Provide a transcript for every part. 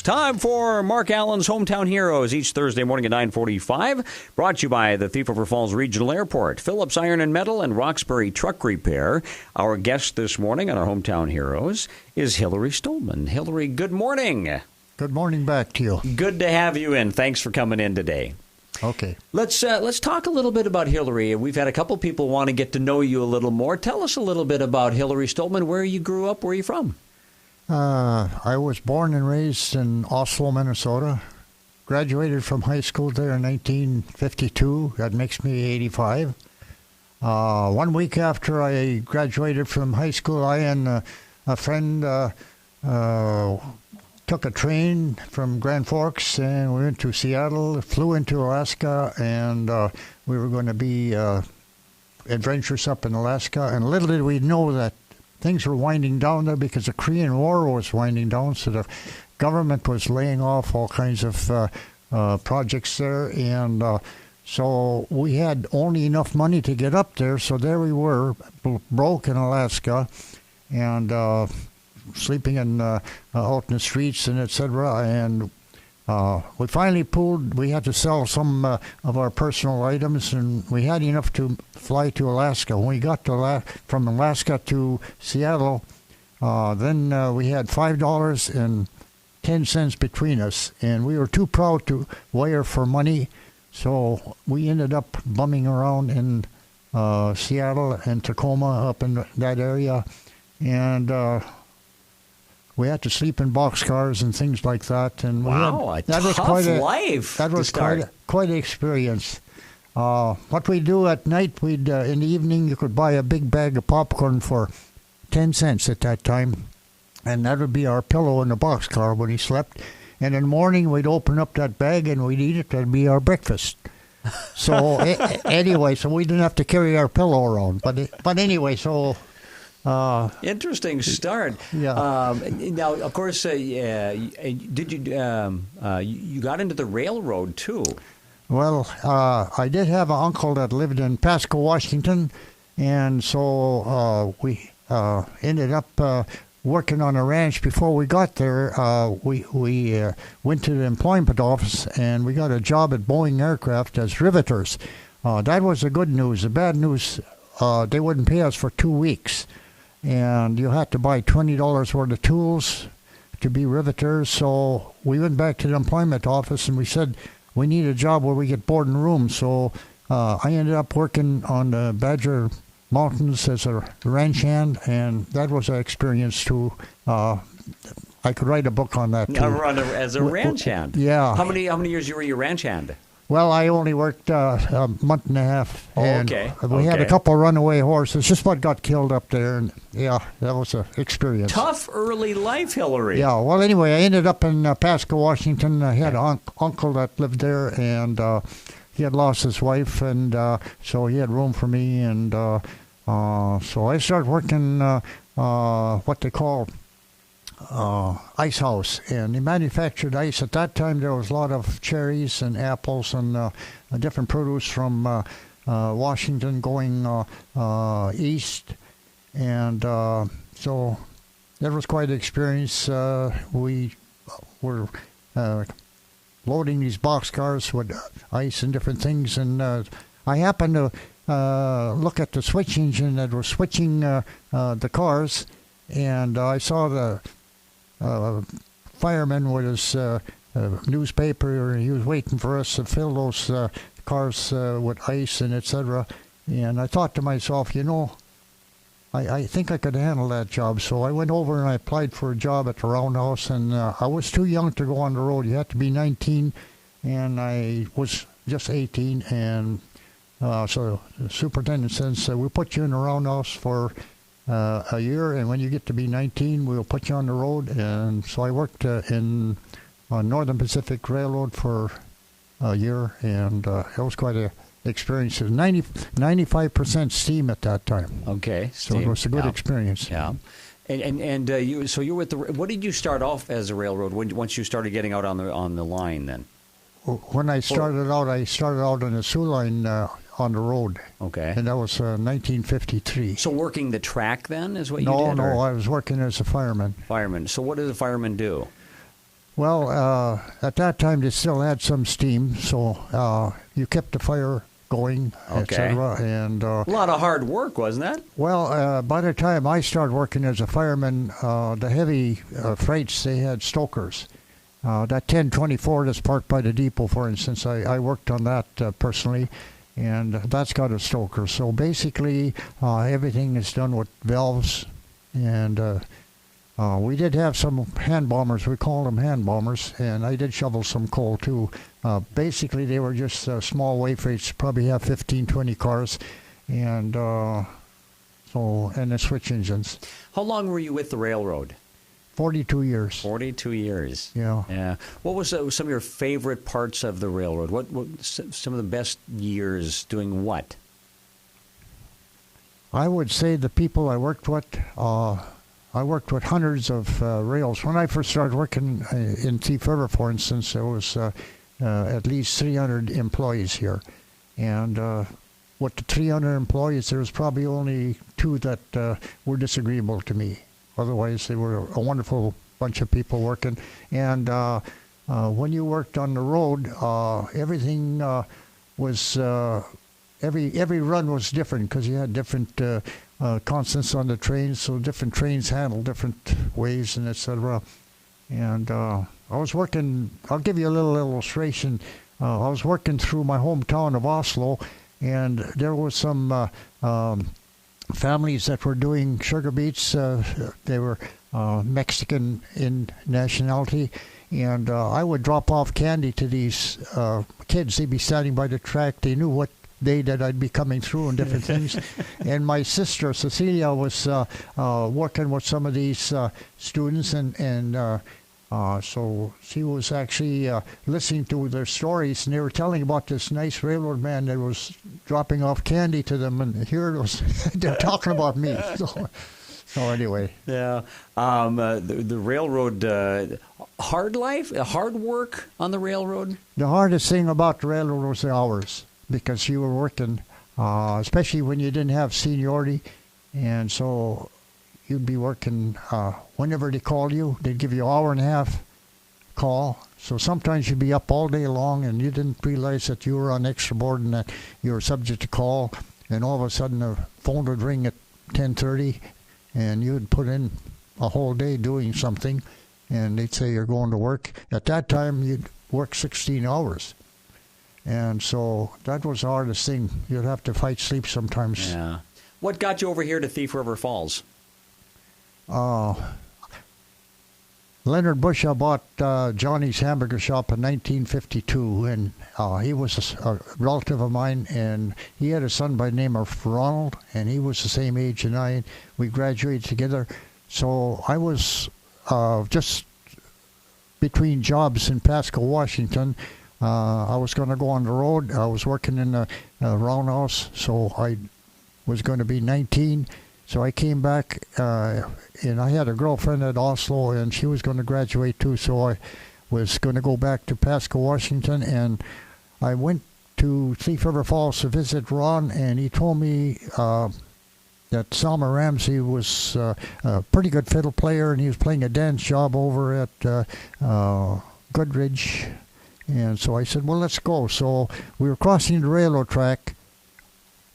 Time for Mark Allen's Hometown Heroes each Thursday morning at 9:45. Brought to you by the Thief River Falls Regional Airport, Phillips Iron and Metal, and Roxbury Truck Repair. Our guest this morning on our Hometown Heroes is Hillary Stolman. Hillary, good morning. Good morning back to you. Good to have you in. Thanks for coming in today. Okay. Let's talk a little bit about Hillary. We've had a couple people want to get to know you a little more. Tell us a little bit about Hillary Stolman, where you grew up, where are you from? I was born and raised in Oslo, Minnesota. Graduated from high school there in 1952. That makes me 85. 1 week after I graduated from high school, I and a friend took a train from Grand Forks and we went to Seattle, flew into Alaska, and we were going to be adventurous up in Alaska. And little did we know that things were winding down there because the Korean War was winding down, so the government was laying off all kinds of projects there, and so we had only enough money to get up there, so there we were, broke in Alaska, and sleeping in out in the streets and etc. And we finally we had to sell some of our personal items, and we had enough to fly to Alaska. When we got to from Alaska to Seattle, then we had $5.10 between us, and we were too proud to wire for money, so we ended up bumming around in Seattle and Tacoma, up in that area, and we had to sleep in boxcars and things like that. And that was quite a life. That was quite an experience. What we do at night, in the evening, you could buy a big bag of popcorn for 10 cents at that time, and that would be our pillow in the boxcar when he slept. And in the morning, we'd open up that bag and we'd eat it. That'd be our breakfast. So anyway, so we didn't have to carry our pillow around. But anyway, so. Interesting start. Yeah. Now, of course, did you you got into the railroad too? Well, I did have an uncle that lived in Pasco, Washington, and so we ended up working on a ranch. Before we got there, we went to the employment office and we got a job at Boeing Aircraft as riveters. That was the good news. The bad news, they wouldn't pay us for 2 weeks. And you had to buy $20 worth of tools to be riveters. So we went back to the employment office and we said, we need a job where we get board and room. So I ended up working on the Badger Mountains as a ranch hand, and that was an experience too. I could write a book on that too. As a ranch hand? Yeah. How many years were you a ranch hand? Well, I only worked a month and a half. And okay. We had a couple of runaway horses. Just what got killed up there. And yeah, that was an experience. Tough early life, Hillary. Yeah. Well, anyway, I ended up in Pasco, Washington. I had an uncle that lived there, and he had lost his wife, and so he had room for me. And so I started working what they call ice house, and they manufactured ice. At that time there was a lot of cherries and apples and different produce from Washington going east, and so that was quite an experience. We were loading these boxcars with ice and different things, and I happened to look at the switch engine that was switching the cars, and I saw the fireman with his newspaper. He was waiting for us to fill those cars with ice and etc. And I thought to myself, I think I could handle that job. So I went over and I applied for a job at the Roundhouse, and I was too young to go on the road. You had to be 19, and I was just 18. And so the superintendent says, we'll put you in the Roundhouse for a year, and when you get to be 19, we'll put you on the road. And so I worked in Northern Pacific Railroad for a year, and it was quite an experience. It was 95% steam at that time. Okay, so it was a good experience. Yeah. And you were with what did you start off as a railroad once you started getting out on the line then? When I started out on the Soo Line on the road. Okay. And that was 1953. So working the track then is what you did? No, I was working as a fireman. Fireman. So what does a fireman do? Well, at that time they still had some steam, so you kept the fire going, Okay. etc. And A lot of hard work, wasn't that? well, by the time I started working as a fireman, the heavy freights, they had stokers. That 1024 that's parked by the depot, for instance, I worked on that personally, and that's got a stoker. So basically, everything is done with valves, and we did have some hand bombers. We called them hand bombers, and I did shovel some coal too. Basically, they were just small way freights, probably have 15, 20 cars, and and the switch engines. How long were you with the railroad? 42 years. 42 years. Yeah. Yeah. What was some of your favorite parts of the railroad? What some of the best years doing what? I would say the people I worked with. I worked with hundreds of rails. When I first started working in Thief River, for instance, there was at least 300 employees here. And with the 300 employees, there was probably only 2 that were disagreeable to me. Otherwise, they were a wonderful bunch of people working. And when you worked on the road, everything was... Every run was different because you had different constants on the trains, so different trains handle different ways and etc. And I was working. I'll give you a little illustration. I was working through my hometown of Oslo, and there was some families that were doing sugar beets. They were Mexican in nationality. And I would drop off candy to these kids. They'd be standing by the track. They knew what day that I'd be coming through and different things. And my sister Cecilia was working with some of these students, and so she was actually listening to their stories, and they were telling about this nice railroad man that was dropping off candy to them, and here it was they're talking about me. So anyway, yeah, the railroad, hard life, hard work on the railroad. The hardest thing about the railroad was the hours, because you were working, especially when you didn't have seniority, and so you'd be working whenever they called you. They'd give you an hour and a half call, so sometimes you'd be up all day long, and you didn't realize that you were on extra board and that you were subject to call, and all of a sudden the phone would ring at 10:30, and you'd put in a whole day doing something, and they'd say you're going to work. At that time, you'd work 16 hours. And so that was the hardest thing. You'd have to fight sleep sometimes. Yeah. What got you over here to Thief River Falls? Leonard Busha bought Johnny's Hamburger Shop in 1952, and he was a relative of mine, and he had a son by the name of Ronald, and he was the same age as I. We graduated together. So I was just between jobs in Pasco, Washington. I was going to go on the road. I was working in a roundhouse, so I was going to be 19. So I came back, and I had a girlfriend at Oslo, and she was going to graduate too. So I was going to go back to Pasco, Washington, and I went to Thief River Falls to visit Ron, and he told me that Salma Ramsey was a pretty good fiddle player, and he was playing a dance job over at Goodrich. And so I said, well, let's go. So we were crossing the railroad track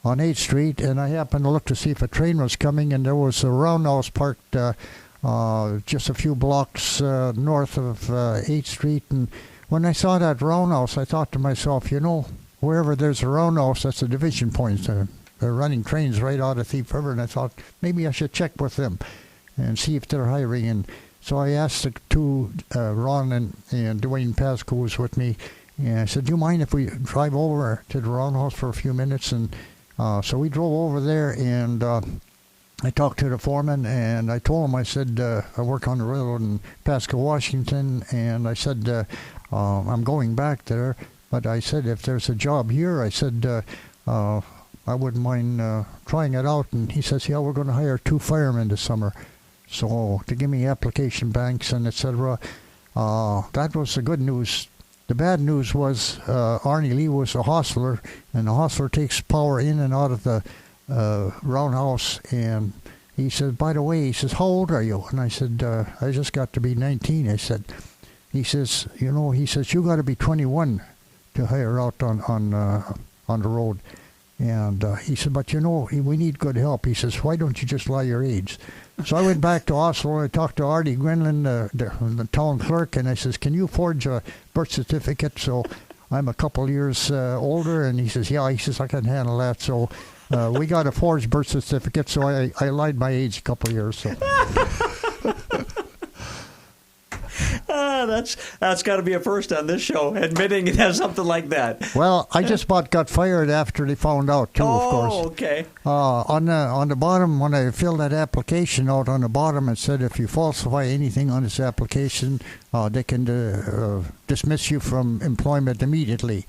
on 8th Street, and I happened to look to see if a train was coming, and there was a roundhouse parked just a few blocks north of 8th Street. And when I saw that roundhouse, I thought to myself, you know, wherever there's a roundhouse, that's a division point. They're running trains right out of Thief River, and I thought maybe I should check with them and see if they're hiring. And so I asked the two, Ron and Dwayne Pasco was with me, and I said, do you mind if we drive over to the roundhouse for a few minutes? And so we drove over there, and I talked to the foreman, and I told him, I said, I work on the railroad in Pasco, Washington, and I said, I'm going back there, but I said, if there's a job here, I said, I wouldn't mind trying it out. And he says, yeah, we're going to hire 2 firemen this summer. So to give me application banks and etc. That was the good news. The bad news was Arnie Lee was a hostler, and the hostler takes power in and out of the roundhouse. And he said, by the way, he says, how old are you? And I said, I just got to be 19. I said, he says, he says, you got to be 21 to hire out on the road. And he said, but we need good help. He says, why don't you just lie your age? So I went back to Oslo and I talked to Artie Grenland, the town clerk, and I says, can you forge a birth certificate so I'm a couple years older? And he says, yeah. He says, I can handle that. So we got a forged birth certificate, so I lied my age a couple of years. So. That's got to be a first on this show, admitting it has something like that. Well, I just about got fired after they found out, too, of course. Oh, okay. On the bottom, when I filled that application out, on the bottom it said if you falsify anything on this application, they can dismiss you from employment immediately.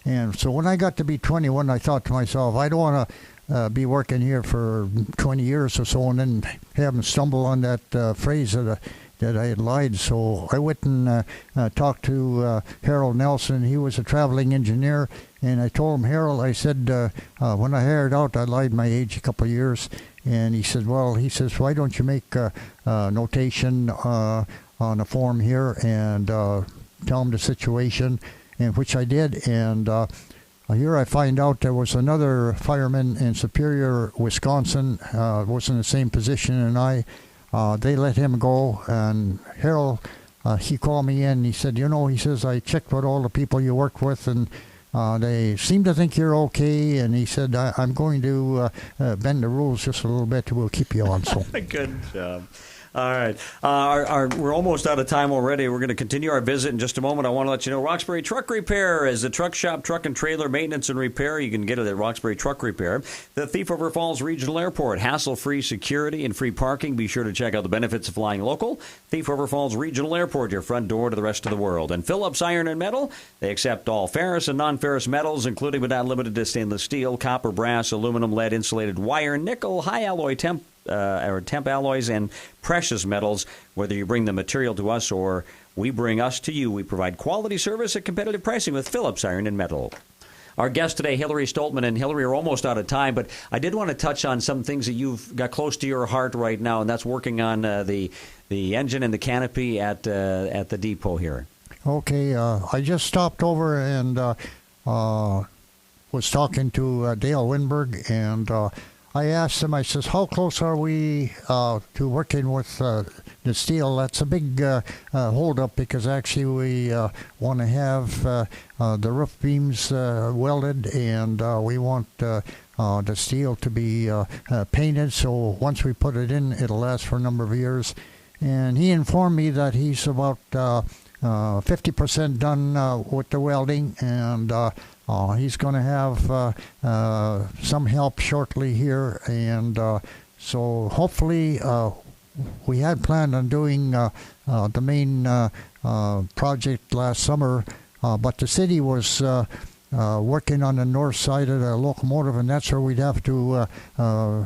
And so when I got to be 21, I thought to myself, I don't want to be working here for 20 years or so and then have them stumble on that phrase that I had lied. So I went and talked to Harold Nelson. He was a traveling engineer, and I told him, Harold, I said, when I hired out, I lied my age a couple of years. And he said, why don't you make a notation on a form here and tell him the situation, and which I did. And here I find out there was another fireman in Superior, Wisconsin, was in the same position, and they let him go, and Harold, he called me in. He said, he says, I checked with all the people you worked with, and they seem to think you're okay. And he said, I'm going to bend the rules just a little bit. We'll keep you on. So good job. All right. We're almost out of time already. We're going to continue our visit in just a moment. I want to let you know Roxbury Truck Repair is a truck shop, truck and trailer maintenance and repair. You can get it at Roxbury Truck Repair. The Thief River Falls Regional Airport, hassle-free security and free parking. Be sure to check out the benefits of flying local. Thief River Falls Regional Airport, your front door to the rest of the world. And Phillips Iron and Metal, they accept all ferrous and non-ferrous metals, including but not limited to stainless steel, copper, brass, aluminum, lead, insulated wire, nickel, high alloy temp alloys, and precious metals. Whether you bring the material to us or we bring us to you, we provide quality service at competitive pricing with Phillips Iron and Metal. Our guest today, Hillary Stoltman. And Hillary, we're almost out of time, but I did want to touch on some things that you've got close to your heart right now, and that's working on the engine and the canopy at the depot here. Okay, I just stopped over and was talking to Dale Winberg, and I asked him, I says, how close are we to working with the steel? That's a big hold-up, because actually we want to have the roof beams welded, and we want the steel to be painted, so once we put it in, it'll last for a number of years. And he informed me that he's about 50% done with the welding, and he's going to have some help shortly here, and so hopefully we had planned on doing the main project last summer, but the city was working on the north side of the locomotive, and that's where we'd have to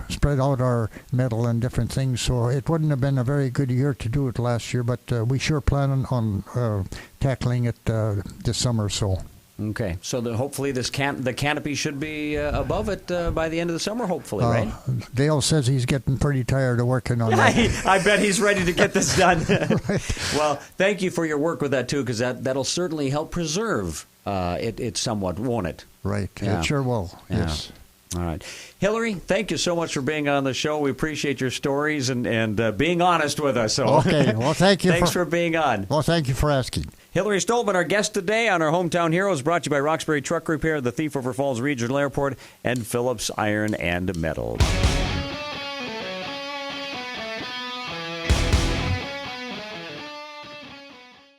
spread out our metal and different things, so it wouldn't have been a very good year to do it last year, but we sure plan on tackling it this summer. So. Okay, so hopefully the canopy should be above it by the end of the summer, hopefully, right? Dale says he's getting pretty tired of working on that. I bet he's ready to get this done. Right. Well, thank you for your work with that, too, because that'll certainly help preserve it somewhat, won't it? Right, yeah. It sure will, yes. All right. Hillary, thank you so much for being on the show. We appreciate your stories and being honest with us. So. Okay, well, thank you. Thanks for being on. Well, thank you for asking. Hillary Stoltman, our guest today on our Hometown Heroes, brought to you by Roxbury Truck Repair, the Thief River Falls Regional Airport, and Phillips Iron and Metal.